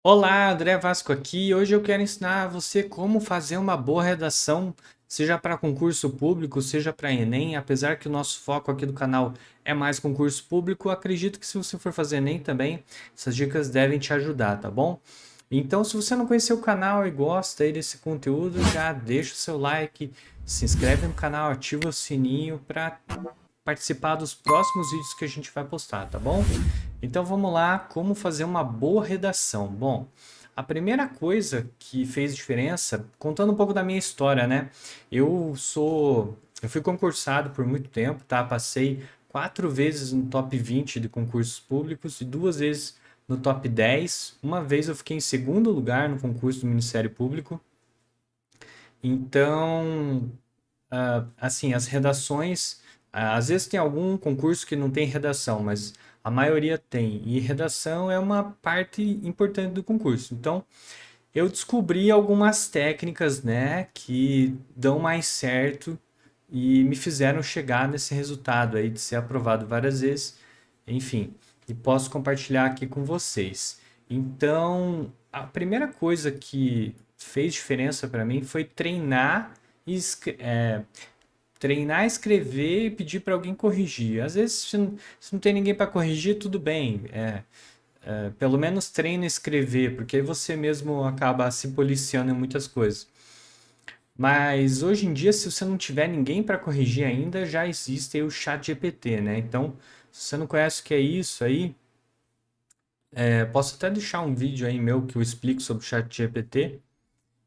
Olá, André Vasco aqui. Hoje eu quero ensinar você como fazer uma boa redação, seja para concurso público, seja para Enem. Apesar que o nosso foco aqui do canal é mais concurso público, acredito que se você for fazer Enem também, essas dicas devem te ajudar, tá bom? Então, se você não conheceu o canal e gosta aí desse conteúdo, já deixa o seu like, se inscreve no canal, ativa o sininho para participar dos próximos vídeos que a gente vai postar, tá bom? Então vamos lá, como fazer uma boa redação. Bom, a primeira coisa que fez diferença, contando um pouco da minha história, né? Eu fui concursado por muito tempo, tá? Passei 4 vezes no top 20 de concursos públicos e 2 vezes no top 10. Uma vez eu fiquei em segundo lugar no concurso do Ministério Público. Então, assim, as redações, às vezes tem algum concurso que não tem redação, mas a maioria tem. E redação é uma parte importante do concurso. Então, eu descobri algumas técnicas, né, que dão mais certo e me fizeram chegar nesse resultado aí de ser aprovado várias vezes, enfim, e posso compartilhar aqui com vocês. Então, a primeira coisa que fez diferença para mim foi e treinar, escrever e pedir para alguém corrigir. Às vezes, se não tem ninguém para corrigir, tudo bem. Pelo menos treina escrever, porque aí você mesmo acaba se policiando em muitas coisas. Mas hoje em dia, se você não tiver ninguém para corrigir ainda, já existe aí o chat GPT, né? Então, se você não conhece o que é isso aí, posso até deixar um vídeo aí meu que eu explico sobre o chat GPT.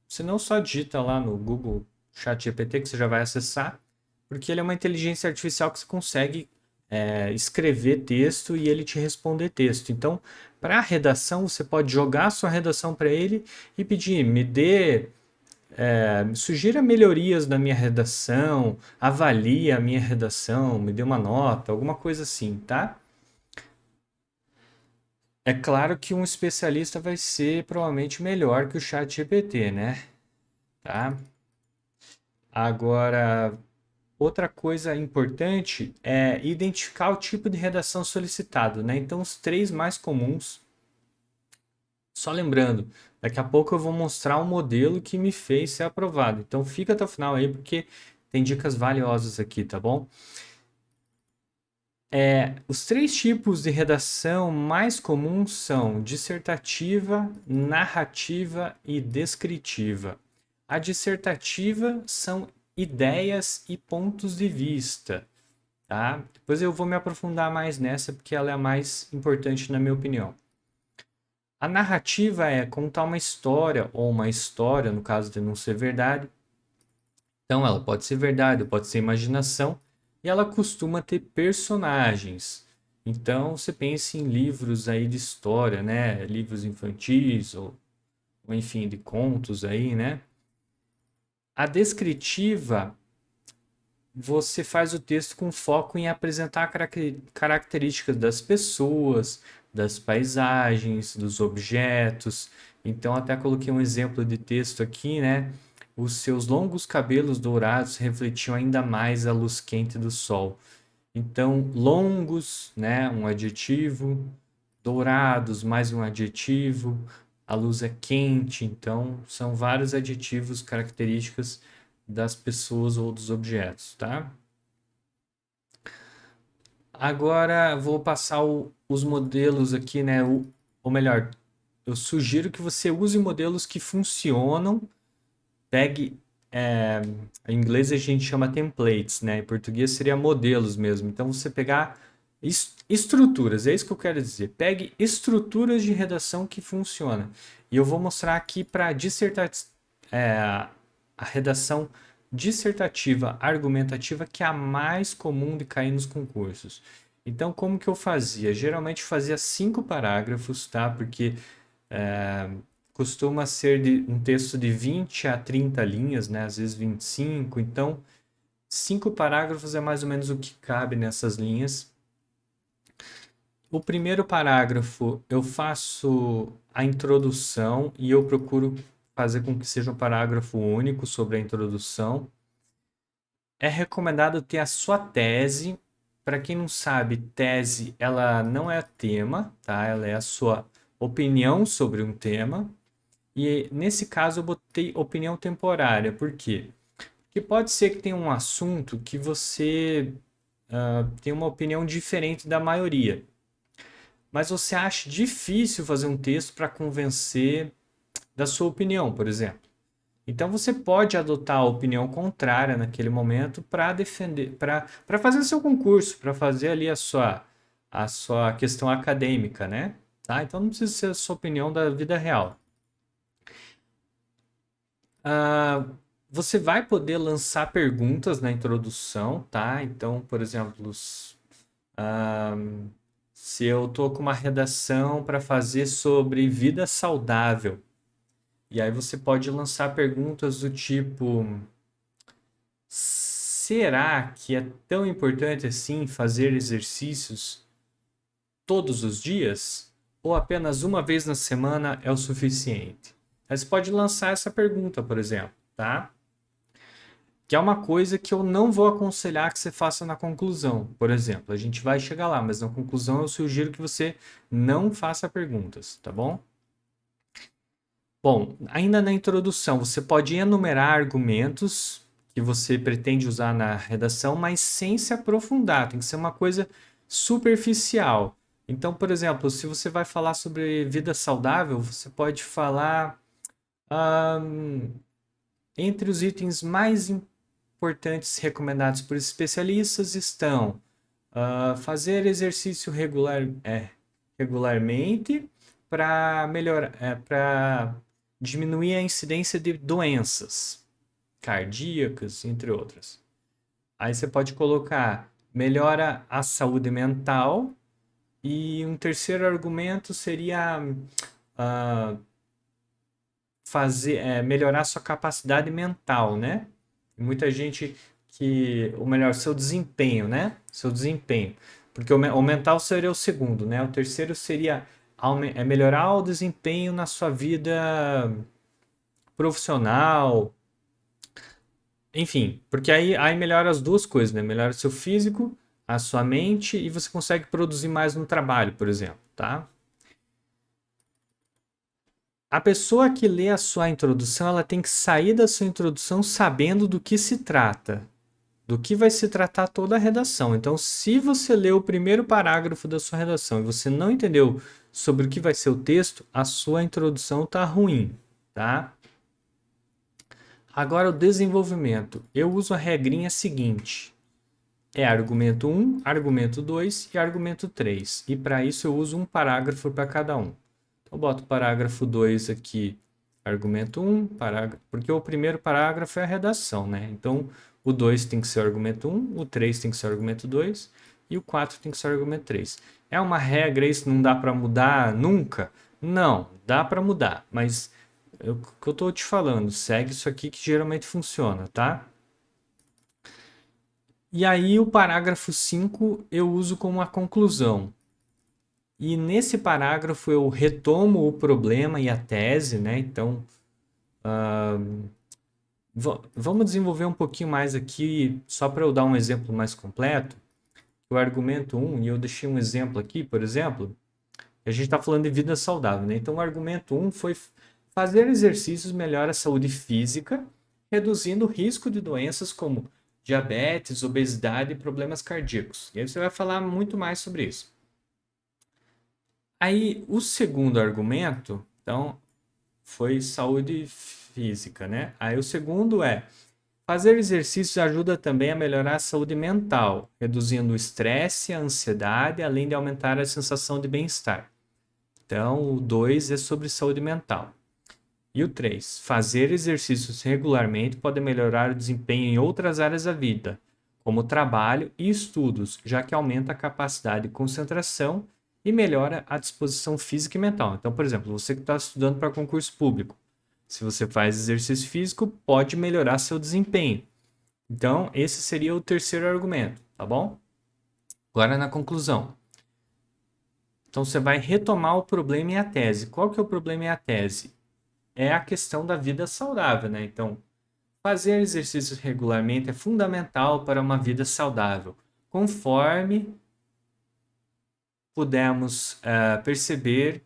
Você não só digita lá no Google chat GPT que você já vai acessar, porque ele é uma inteligência artificial que você consegue escrever texto e ele te responder texto. Então, para a redação, você pode jogar a sua redação para ele e pedir, me sugira melhorias na minha redação, avalie a minha redação, me dê uma nota, alguma coisa assim, tá? É claro que um especialista vai ser provavelmente melhor que o chat GPT, né? Tá? Agora, outra coisa importante é identificar o tipo de redação solicitado, né? Então, os três mais comuns. Só lembrando, daqui a pouco eu vou mostrar um modelo que me fez ser aprovado. Então, fica até o final aí, porque tem dicas valiosas aqui, tá bom? Os três tipos de redação mais comuns são dissertativa, narrativa e descritiva. A dissertativa são ideias e pontos de vista, tá? Depois eu vou me aprofundar mais nessa porque ela é a mais importante na minha opinião. A narrativa é contar uma história ou uma história, no caso de não ser verdade. Então ela pode ser verdade, pode ser imaginação, e ela costuma ter personagens. Então você pensa em livros aí de história, né? Livros infantis ou enfim, de contos aí, né? A descritiva, você faz o texto com foco em apresentar características das pessoas, das paisagens, dos objetos. Então, até coloquei um exemplo de texto aqui, né? Os seus longos cabelos dourados refletiam ainda mais a luz quente do sol. Então, longos, né? Um adjetivo, dourados, mais um adjetivo. A luz é quente, então são vários adjetivos, características das pessoas ou dos objetos, tá? Agora vou passar os modelos aqui, né? Ou melhor, eu sugiro que você use modelos que funcionam. Pegue, em inglês a gente chama templates, né? Em português seria modelos mesmo. Então você pegar estruturas, é isso que eu quero dizer. Pegue estruturas de redação que funcionam. E eu vou mostrar aqui para dissertar, a redação dissertativa argumentativa, que é a mais comum de cair nos concursos. Então, como que eu fazia? Geralmente fazia 5 parágrafos, tá? Porque é, costuma ser um texto de 20 a 30 linhas, né? Às vezes 25. Então, 5 parágrafos é mais ou menos o que cabe nessas linhas. O primeiro parágrafo eu faço a introdução e eu procuro fazer com que seja um parágrafo único sobre a introdução. É recomendado ter a sua tese. Para quem não sabe, tese ela não é tema, tá? Ela é a sua opinião sobre um tema. E nesse caso eu botei opinião temporária. Por quê? Porque pode ser que tenha um assunto que você tem uma opinião diferente da maioria. Mas você acha difícil fazer um texto para convencer da sua opinião, por exemplo. Então você pode adotar a opinião contrária naquele momento para defender, para fazer seu concurso, para fazer ali a sua questão acadêmica, né? Tá? Então não precisa ser a sua opinião da vida real. Ah, você vai poder lançar perguntas na introdução, tá? Então, por exemplo, ah, se eu estou com uma redação para fazer sobre vida saudável, e aí você pode lançar perguntas do tipo: será que é tão importante assim fazer exercícios todos os dias? Ou apenas uma vez na semana é o suficiente? Aí você pode lançar essa pergunta, por exemplo, tá? Que é uma coisa que eu não vou aconselhar que você faça na conclusão, por exemplo. A gente vai chegar lá, mas na conclusão eu sugiro que você não faça perguntas, tá bom? Bom, ainda na introdução, você pode enumerar argumentos que você pretende usar na redação, mas sem se aprofundar, tem que ser uma coisa superficial. Então, por exemplo, se você vai falar sobre vida saudável, você pode falar, entre os itens mais importantes recomendados por especialistas estão fazer exercício regularmente para melhorar, para diminuir a incidência de doenças cardíacas, entre outras. Aí você pode colocar melhora a saúde mental e um terceiro argumento seria melhorar sua capacidade mental, né? Muita gente ou melhor, seu desempenho, né? Seu desempenho. Porque o mental seria o segundo, né? O terceiro seria melhorar o desempenho na sua vida profissional, enfim, porque aí melhora as duas coisas, né? Melhora o seu físico, a sua mente e você consegue produzir mais no trabalho, por exemplo, tá? A pessoa que lê a sua introdução, ela tem que sair da sua introdução sabendo do que se trata, do que vai se tratar toda a redação. Então, se você leu o primeiro parágrafo da sua redação e você não entendeu sobre o que vai ser o texto, a sua introdução está ruim, tá? Agora, o desenvolvimento. Eu uso a regrinha seguinte. É argumento 1, argumento 2 e argumento 3. E para isso eu uso um parágrafo para cada um. Então, eu boto parágrafo 2 aqui, argumento 1, porque o primeiro parágrafo é a redação, né? Então, o 2 tem que ser o argumento 1, o 3 tem que ser o argumento 2 e o 4 tem que ser o argumento 3. É uma regra, isso não dá para mudar nunca? Não, dá para mudar, mas o que eu estou te falando, segue isso aqui que geralmente funciona, tá? E aí o parágrafo 5 eu uso como a conclusão. E nesse parágrafo eu retomo o problema e a tese, né? Então, vamos desenvolver um pouquinho mais aqui, só para eu dar um exemplo mais completo. O argumento 1, e eu deixei um exemplo aqui, por exemplo, a gente está falando de vida saudável, né? Então, o argumento 1 foi fazer exercícios melhora a saúde física, reduzindo o risco de doenças como diabetes, obesidade e problemas cardíacos. E aí você vai falar muito mais sobre isso. Aí, o segundo argumento, então, foi saúde física, né? Aí o segundo é fazer exercícios ajuda também a melhorar a saúde mental, reduzindo o estresse, a ansiedade, além de aumentar a sensação de bem-estar. Então, o 2 é sobre saúde mental. E o 3, fazer exercícios regularmente pode melhorar o desempenho em outras áreas da vida, como trabalho e estudos, já que aumenta a capacidade de concentração e melhora a disposição física e mental. Então, por exemplo, você que está estudando para concurso público, se você faz exercício físico, pode melhorar seu desempenho. Então, esse seria o terceiro argumento, tá bom? Agora na conclusão. Então, você vai retomar o problema e a tese. Qual que é o problema e a tese? É a questão da vida saudável, né? Então, fazer exercícios regularmente é fundamental para uma vida saudável, conforme pudemos perceber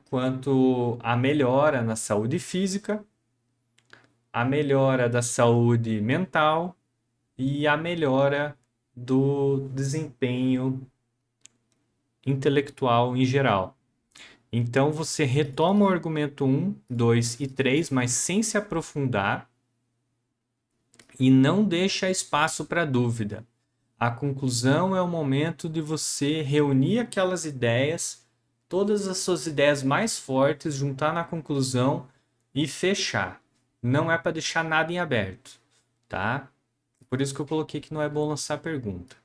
quanto à melhora na saúde física, a melhora da saúde mental e a melhora do desempenho intelectual em geral. Então você retoma o argumento 1, 2 e 3, mas sem se aprofundar e não deixa espaço para dúvida. A conclusão é o momento de você reunir aquelas ideias, todas as suas ideias mais fortes, juntar na conclusão e fechar. Não é para deixar nada em aberto, tá? Por isso que eu coloquei que não é bom lançar pergunta.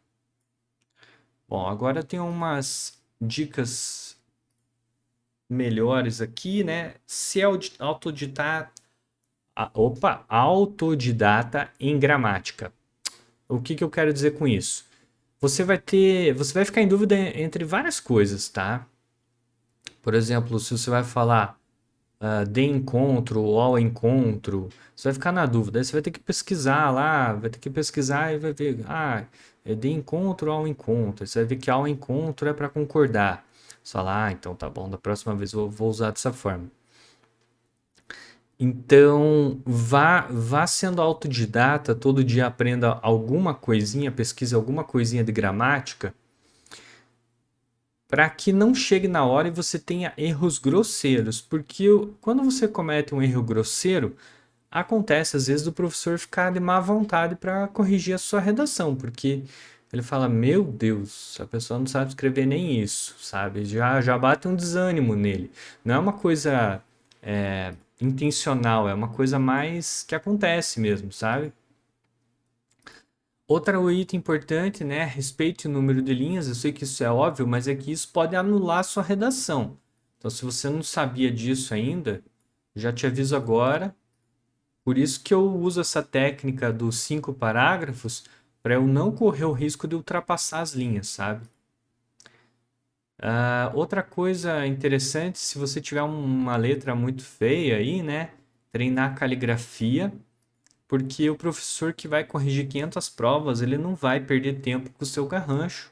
Bom, agora tem umas dicas melhores aqui, né? Se é autodidata em gramática. O que eu quero dizer com isso? Você vai ficar em dúvida entre várias coisas, tá? Por exemplo, se você vai falar de encontro ou ao encontro, você vai ficar na dúvida. Aí você vai ter que pesquisar lá, vai ter que pesquisar e vai ver, é de encontro ao encontro. Aí você vai ver que ao encontro é para concordar. Você fala, então tá bom, da próxima vez eu vou usar dessa forma. Então, vá sendo autodidata, todo dia aprenda alguma coisinha, pesquise alguma coisinha de gramática, para que não chegue na hora e você tenha erros grosseiros. Porque quando você comete um erro grosseiro, acontece às vezes do professor ficar de má vontade para corrigir a sua redação, porque ele fala, meu Deus, a pessoa não sabe escrever nem isso, sabe? Já bate um desânimo nele. Não é uma coisa intencional, é uma coisa mais que acontece mesmo, sabe? Outro item importante, né? Respeite o número de linhas. Eu sei que isso é óbvio, mas é que isso pode anular a sua redação. Então, se você não sabia disso ainda, já te aviso agora. Por isso que eu uso essa técnica dos 5 parágrafos para eu não correr o risco de ultrapassar as linhas, sabe? Outra coisa interessante, se você tiver uma letra muito feia aí, né? Treinar caligrafia, porque o professor que vai corrigir 500 provas, ele não vai perder tempo com o seu garrancho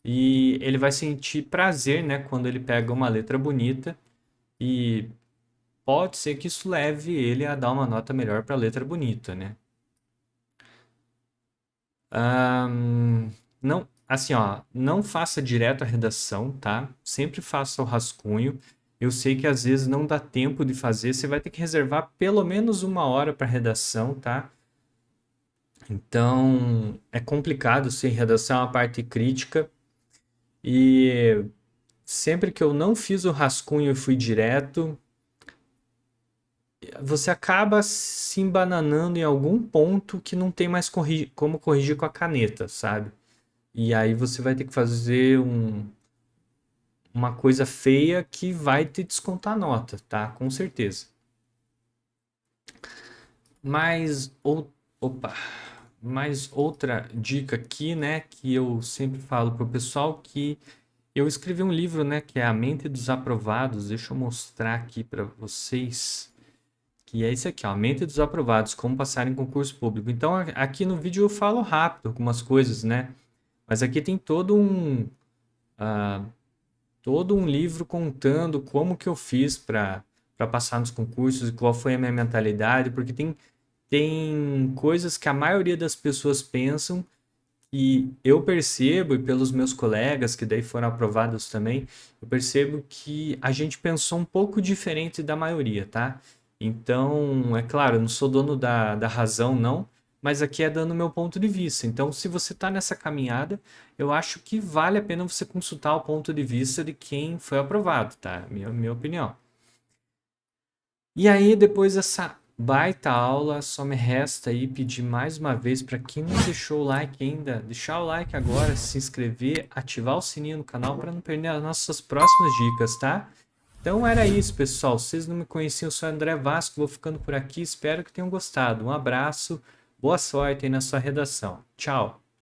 e ele vai sentir prazer, né, quando ele pega uma letra bonita e pode ser que isso leve ele a dar uma nota melhor para a letra bonita, né? Não, assim, ó, não faça direto a redação, tá? Sempre faça o rascunho. Eu sei que às vezes não dá tempo de fazer, você vai ter que reservar pelo menos 1 hora para redação, tá? Então, é complicado, sim, redação é uma parte crítica. E sempre que eu não fiz o rascunho e fui direto, você acaba se embananando em algum ponto que não tem mais como corrigir com a caneta, sabe? E aí você vai ter que fazer uma coisa feia que vai te descontar nota, tá? Com certeza. Mas, opa, mais outra dica aqui, né, que eu sempre falo pro pessoal que eu escrevi um livro, né, que é A Mente dos Aprovados. Deixa eu mostrar aqui para vocês. Que é esse aqui, ó, A Mente dos Aprovados, como passar em concurso público. Então, aqui no vídeo eu falo rápido algumas coisas, né? Mas aqui tem todo um livro contando como que eu fiz para passar nos concursos e qual foi a minha mentalidade, porque tem coisas que a maioria das pessoas pensam e eu percebo, e pelos meus colegas que daí foram aprovados também, eu percebo que a gente pensou um pouco diferente da maioria, tá? Então, é claro, eu não sou dono da razão, não, mas aqui é dando o meu ponto de vista. Então, se você está nessa caminhada, eu acho que vale a pena você consultar o ponto de vista de quem foi aprovado, tá? Minha opinião. E aí, depois dessa baita aula, só me resta aí pedir mais uma vez para quem não deixou o like ainda, deixar o like agora, se inscrever, ativar o sininho no canal para não perder as nossas próximas dicas, tá? Então era isso, pessoal. Vocês não me conheciam, eu sou André Vasco, vou ficando por aqui. Espero que tenham gostado. Um abraço, boa sorte aí na sua redação. Tchau!